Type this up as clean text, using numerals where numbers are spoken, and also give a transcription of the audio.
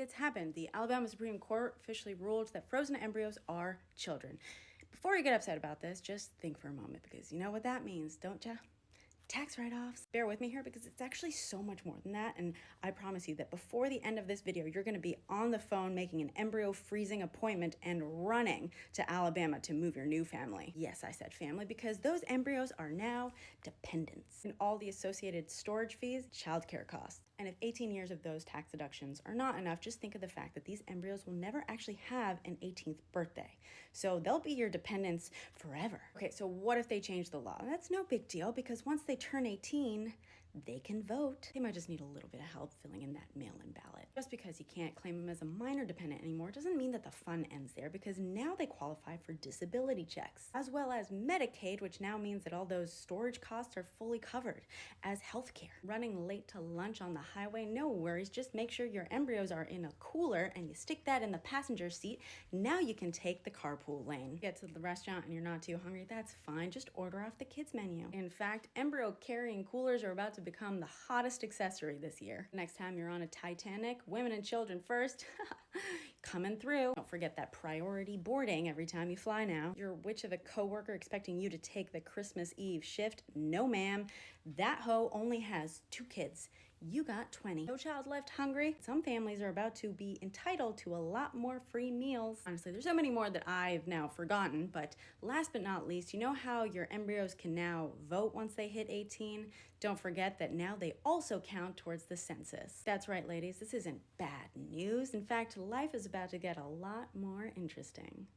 it's happened. The Alabama Supreme Court officially ruled that frozen embryos are children. Before you get upset about this, just think for a moment, because you know what that means, don't ya? Tax write-offs. Bear with me here because it's actually so much more than that, and I promise you that before the end of this video, you're gonna be on the phone making an embryo freezing appointment and running to Alabama to move your new family. Yes, I said family because those embryos are now dependents. And all the associated storage fees, childcare costs. And if 18 years of those tax deductions are not enough, just think of the fact that these embryos will never actually have an 18th birthday. So they'll be your dependents forever. Okay, so what if they change the law? That's no big deal because once they turn 18, they can vote. They might just need a little bit of help filling in that mail-in ballot. Just because you can't claim them as a minor dependent anymore doesn't mean that the fun ends there, because now they qualify for disability checks, as well as Medicaid, which now means that all those storage costs are fully covered as healthcare. Running late to lunch on the highway, no worries, just make sure your embryos are in a cooler and you stick that in the passenger seat. Now you can take the carpool lane. Get to the restaurant and you're not too hungry, that's fine, just order off the kids menu. In fact, embryo carrying coolers are about to become the hottest accessory this year. Next time you're on a Titanic, women and children first, coming through. Don't forget that priority boarding every time you fly now. Your witch of a coworker expecting you to take the Christmas Eve shift? No ma'am, that hoe only has 2 kids. You got 20. No child left hungry. Some families are about to be entitled to a lot more free meals. Honestly, there's so many more that I've now forgotten, but last but not least, you know how your embryos can now vote once they hit 18? Don't forget that now they also count towards the census. That's right, ladies, this isn't bad news. In fact, life is about to get a lot more interesting.